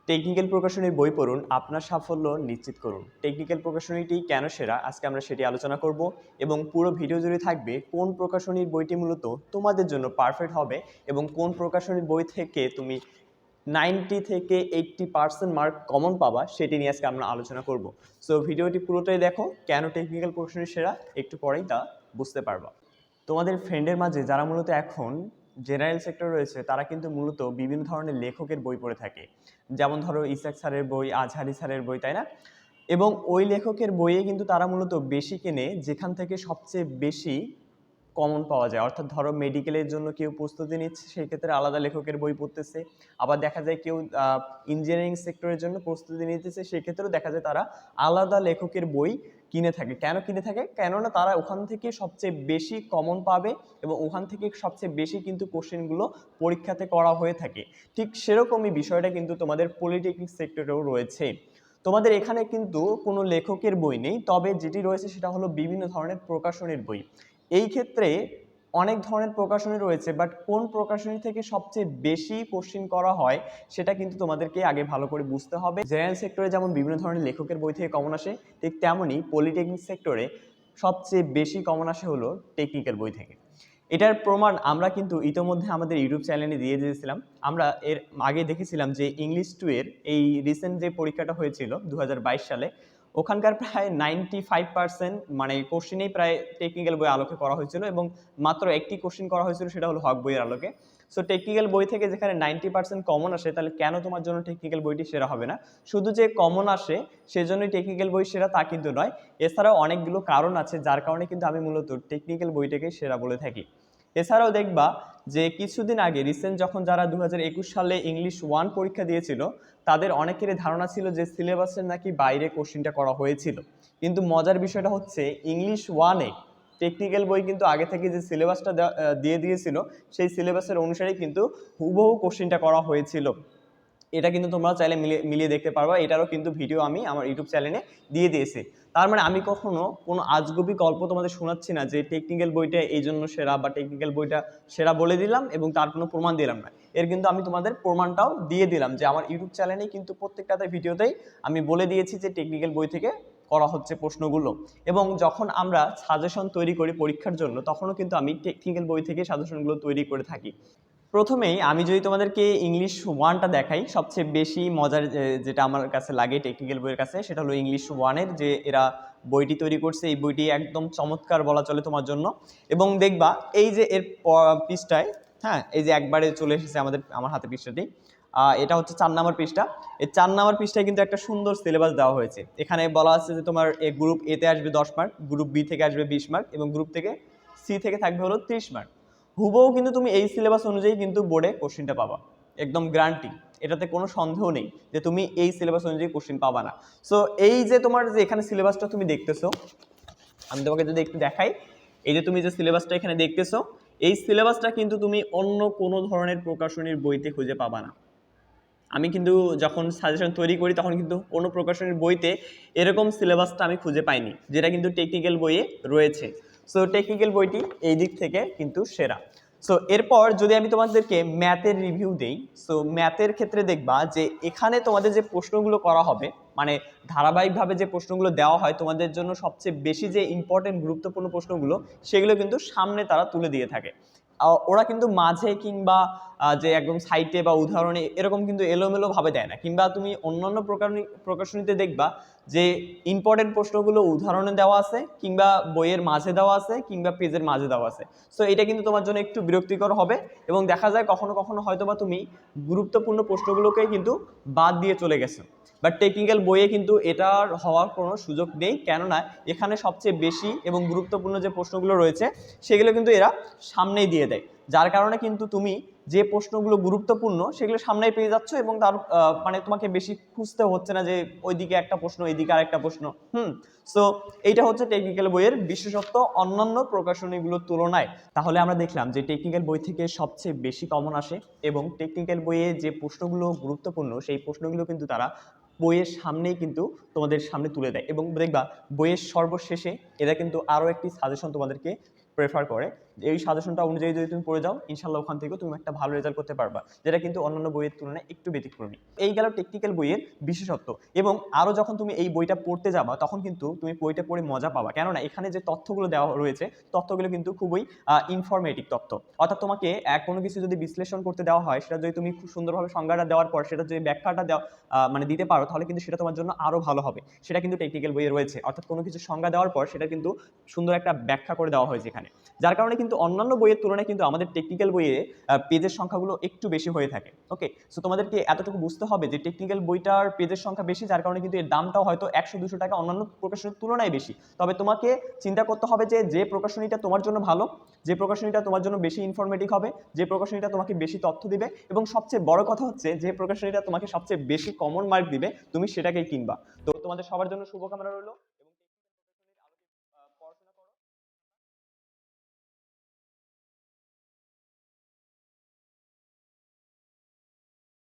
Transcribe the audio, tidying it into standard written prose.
Technical প্রকাশনীর বই পড়ুন, আপনার সাফল্য নিশ্চিত করুন। টেকনিক্যাল প্রকাশনীটি কেন সেরা, আজকে আমরা সেটি আলোচনা করব এবং পুরো ভিডিও জুড়ে থাকবে কোন প্রকাশনীর বইটি মূলত তোমাদের জন্য পারফেক্ট হবে এবং কোন প্রকাশনীর বই থেকে তুমি 90 থেকে 80% মার্ক কমন পাবা, সেটি নিয়ে আজকে আমরা আলোচনা করব। সো ভিডিওটি পুরোটাই দেখো, কেন টেকনিক্যাল প্রকাশনী সেরা একটু পরেই তা বুঝতে পারবা। তোমাদের ফ্রেন্ডের মাঝে যারা মূলত এখন জেনারেল সেক্টর রয়েছে, তারা কিন্তু মূলত বিভিন্ন ধরনের লেখকের বই পড়ে থাকে। যেমন ধরো ইসাক স্যারের বই, আজহারি স্যারের বই, তাই না? এবং ওই লেখকের বইয়ে কিন্তু তারা মূলত বেশি কেনে যেখান থেকে সবচেয়ে বেশি কমন পাওয়া যায়। অর্থাৎ ধরো মেডিকেলের জন্য কেউ প্রস্তুতি নিচ্ছে, সেই ক্ষেত্রে আলাদা লেখকের বই পড়তেছে। আবার দেখা যায় কেউ ইঞ্জিনিয়ারিং সেক্টরের জন্য প্রস্তুতি নিতেছে, সেক্ষেত্রেও দেখা যায় তারা আলাদা লেখকের বই কিনে থাকে। কেন কিনে থাকে? কেননা তারা ওখান থেকে সবচেয়ে বেশি কমন পাবে এবং ওখান থেকে সবচেয়ে বেশি কিন্তু কোশ্চেনগুলো পরীক্ষাতে করা হয়ে থাকে। ঠিক সেরকমই বিষয়টা কিন্তু তোমাদের পলিটেকনিক সেক্টরেও রয়েছে। তোমাদের এখানে কিন্তু কোনো লেখকের বই নেই, তবে যেটি রয়েছে সেটা হলো বিভিন্ন ধরনের প্রকাশনীর বই। এই ক্ষেত্রে অনেক ধরনের প্রকাশনী রয়েছে, বাট কোন প্রকাশনী থেকে সবচেয়ে বেশি কোশ্চিন করা হয় সেটা কিন্তু তোমাদেরকে আগে ভালো করে বুঝতে হবে। জেনারেল সেক্টরে যেমন বিভিন্ন ধরনের লেখকের বই থেকে কমন আসে, ঠিক তেমনই পলিটেকনিক সেক্টরে সবচেয়ে বেশি কমন আসে হলো টেকনিক্যাল বই থেকে। এটার প্রমাণ আমরা কিন্তু ইতোমধ্যে আমাদের ইউটিউব চ্যানেলে দিয়ে দিয়েছিলাম। আমরা এর আগে দেখেছিলাম যে ইংলিশ 2 এর এই রিসেন্ট যে পরীক্ষাটা হয়েছিল 2022 সালে, ওখানকার প্রায় 95% মানে কোশ্চেনেই প্রায় টেকনিক্যাল বই আলোকে করা হয়েছিল এবং মাত্র একটি কোশ্চেন করা হয়েছিল, সেটা হলো হক বইয়ের আলোকে। সো টেকনিক্যাল বই থেকে যেখানে 90% কমন আসে, তাহলে কেন তোমার জন্য টেকনিক্যাল বইটি সেরা হবে না? শুধু যে কমন আসে সেজন্যই টেকনিক্যাল বই সেরা তা কিন্তু নয়, এছাড়াও অনেকগুলো কারণ আছে যার কারণে কিন্তু আমি মূলত টেকনিক্যাল বইটাকে সেরা বলে থাকি। এছাড়াও দেখবা যে কিছুদিন আগে রিসেন্ট যখন যারা 2021 সালে ইংলিশ 1 পরীক্ষা দিয়েছিল, তাদের অনেকেরই ধারণা ছিল যে সিলেবাসের নাকি বাইরে কোশ্চিনটা করা হয়েছিল। কিন্তু মজার বিষয়টা হচ্ছে ইংলিশ 1-এ টেকনিক্যাল বই কিন্তু আগে থেকে যে সিলেবাসটা দিয়ে দিয়েছিল, সেই সিলেবাসের অনুসারেই কিন্তু হুবহু কোশ্চিনটা করা হয়েছিল। এটা কিন্তু তোমরা চাইলে মিলিয়ে দেখতে পারবা। এটারও কিন্তু ভিডিও আমি আমার ইউটিউব চ্যানেলে দিয়ে দিয়েছি। তার মানে আমি কখনো কোনো আজগুবি গল্প তোমাদের শোনাচ্ছি না যে টেকনিক্যাল বইটা এই জন্য সেরা বা টেকনিক্যাল বইটা সেরা বলে দিলাম এবং তার কোনো প্রমাণ দিলাম না। এর কিন্তু আমি তোমাদের প্রমাণটাও দিয়ে দিলাম যে আমার ইউটিউব চ্যানেলেই কিন্তু প্রত্যেকটাতে ভিডিওতেই আমি বলে দিয়েছি যে টেকনিক্যাল বই থেকে করা হচ্ছে প্রশ্নগুলো। এবং যখন আমরা সাজেশন তৈরি করি পরীক্ষার জন্য, তখনও কিন্তু আমি টেকনিক্যাল বই থেকে সাজেশনগুলো তৈরি করে থাকি। প্রথমেই আমি যদি তোমাদেরকে ইংলিশ 1টা দেখাই, সবচেয়ে বেশি মজার যেটা আমার কাছে লাগে টেকনিক্যাল বইয়ের কাছে, সেটা হলো ইংলিশ 1-এর যে এরা বইটি তৈরি করছে। এই বইটি একদম চমৎকার বলা চলে তোমার জন্য। এবং দেখবা এই যে এর পৃষ্ঠায়, হ্যাঁ, এই যে একবারে চলে এসেছে আমার হাতে পৃষ্ঠাটি, এটা হচ্ছে 4 নম্বর পৃষ্ঠা। এই 4 নম্বর পৃষ্ঠায় কিন্তু একটা সুন্দর সিলেবাস দেওয়া হয়েছে। এখানে বলা আছে যে তোমার গ্রুপ এতে আসবে 10 মার্ক, গ্রুপ বি থেকে আসবে 20 মার্ক এবং গ্রুপ থেকে সি থেকে থাকবে হলো 30 মার্ক। হুবহু কিন্তু তুমি এই সিলেবাস অনুযায়ী কিন্তু বোর্ডে কোশ্চিনটা পাবা, একদম গ্যারান্টি। এটাতে কোনো সন্দেহ নেই যে তুমি এই সিলেবাস অনুযায়ী কোশ্চিন পাবা না। সো এই যে তোমার যে এখানে সিলেবাসটা তুমি দেখতেছো, আমি তোমাকে যদি একটু দেখাই, এই যে তুমি যে সিলেবাসটা এখানে দেখতেছো, এই সিলেবাসটা কিন্তু তুমি অন্য কোনো ধরনের প্রকাশনীর বইতে খুঁজে পাবা না। আমি কিন্তু যখন সাজেশন তৈরি করি তখন কিন্তু কোনো প্রকাশনীর বইতে এরকম সিলেবাসটা আমি খুঁজে পাইনি, যেটা কিন্তু টেকনিক্যাল বইয়ে রয়েছে। সো টেকনিক্যাল বইটি এই দিক থেকে কিন্তু সেরা। সো এরপর যদি আমি তোমাদেরকে ম্যাথের রিভিউ দেই, সো ম্যাথের ক্ষেত্রে দেখবা যে এখানে তোমাদের যে প্রশ্নগুলো করা হবে, মানে ধারাবাহিকভাবে যে প্রশ্নগুলো দেওয়া হয় তোমাদের জন্য, সবচেয়ে বেশি যে ইম্পর্টেন্ট গুরুত্বপূর্ণ প্রশ্নগুলো সেগুলো কিন্তু সামনে তারা তুলে দিয়ে থাকে। ওরা কিন্তু মাঝে কিংবা যে একদম সাইটে বা উদাহরণে এরকম কিন্তু এলোমেলো ভাবে দেয় না। কিংবা তুমি অন্যান্য প্রকাশনীতে দেখবা যে ইম্পর্টেন্ট প্রশ্নগুলো উদাহরণে দেওয়া আছে, কিংবা বইয়ের মাঝে দেওয়া আছে, কিংবা পেজের মাঝে দেওয়া আছে। সো এটা কিন্তু তোমার জন্য একটু বিরক্তিকর হবে এবং দেখা যায় কখনো কখনো হয়তো বা তুমি গুরুত্বপূর্ণ প্রশ্নগুলোকেই কিন্তু বাদ দিয়ে চলে গেছো। বাট টেকনিক্যাল বইয়ে কিন্তু এটার হওয়ার কোনো সুযোগ নেই, কেননা এখানে সবচেয়ে বেশি এবং গুরুত্বপূর্ণ যে প্রশ্নগুলো রয়েছে সেগুলো কিন্তু এরা সামনেই দিয়ে দেয়। যার কারণে কিন্তু তুমি যে প্রশ্নগুলো গুরুত্বপূর্ণ সেগুলো সামনেই পেয়ে যাচ্ছ এবং তার মানে তোমাকে বেশি খুঁজতে হচ্ছে না যে ওইদিকে একটা প্রশ্ন এইদিকে আরেকটা প্রশ্ন। সো এইটা হচ্ছে টেকনিক্যাল বইয়ের বিশেষত্ব অন্যান্য প্রকাশনীগুলোর তুলনায়। তাহলে আমরা দেখলাম যে টেকনিক্যাল বই থেকে সবচেয়ে বেশি কমন আসে এবং টেকনিক্যাল বইয়ে যে প্রশ্নগুলো গুরুত্বপূর্ণ সেই প্রশ্নগুলো কিন্তু তারা বইয়ের সামনেই কিন্তু তোমাদের সামনে তুলে দেয়। এবং দেখবা বইয়ের সর্বশেষে এরা কিন্তু আরও একটি সাজেশন তোমাদেরকে প্রেফার করে। এই সাজেশনটা অনুযায়ী যদি তুমি পড়ে যাও, ইনশাল্লাহ ওখান থেকেও তুমি একটা ভালো রেজাল্ট করতে পারবা, যেটা কিন্তু অন্যান্য বইয়ের তুলনায় একটু ব্যতিক্রমী। এই গেল টেকনিক্যাল বইয়ের বিশেষত্ব। এবং আরও যখন তুমি এই বইটা পড়তে যাবা তখন কিন্তু তুমি বইটা পড়ে মজা পাবা, কেননা এখানে যে তথ্যগুলো দেওয়া রয়েছে তথ্যগুলো কিন্তু খুবই ইনফরমেটিভ তথ্য। অর্থাৎ তোমাকে কোনো কিছু যদি বিশ্লেষণ করতে দেওয়া হয়, সেটা যদি তুমি খুব সুন্দরভাবে সংজ্ঞাটা দেওয়ার পর সেটা যদি ব্যাখ্যাটা দেওয়া মানে দিতে পারো, তাহলে কিন্তু সেটা তোমার জন্য আরও ভালো হবে। সেটা কিন্তু টেকনিক্যাল বইয়ে রয়েছে। অর্থাৎ কোনো কিছু সংজ্ঞা দেওয়ার পর সেটা কিন্তু সুন্দর একটা ব্যাখ্যা করে দেওয়া হয়েছে এখানে, যার কারণে কিন্তু অন্যান্য বইয়ের তুলনায় কিন্তু আমাদের টেকনিক্যাল বইয়ে পেজের সংখ্যাগুলো একটু বেশি হয়ে থাকে। ওকে, সো তোমাদেরকে এতটুকু বুঝতে হবে যে টেকনিক্যাল বইটার পেজের সংখ্যা বেশি, যার কারণে কিন্তু এর দামটাও হয়তো 100-200 টাকা অন্যান্য প্রকাশনীর তুলনায় বেশি। তবে তোমাকে চিন্তা করতে হবে যে যে প্রকাশনীটা তোমার জন্য ভালো, যে প্রকাশনীটা তোমার জন্য বেশি ইনফরমেটিভ হবে, যে প্রকাশনীটা তোমাকে বেশি তথ্য দিবে, এবং সবচেয়ে বড় কথা হচ্ছে যে প্রকাশনীটা তোমাকে সবচেয়ে বেশি কমন মার্ক দিবে, তুমি সেটাকেই কিনবা। তো তোমাদের সবার জন্য শুভকামনা রইল।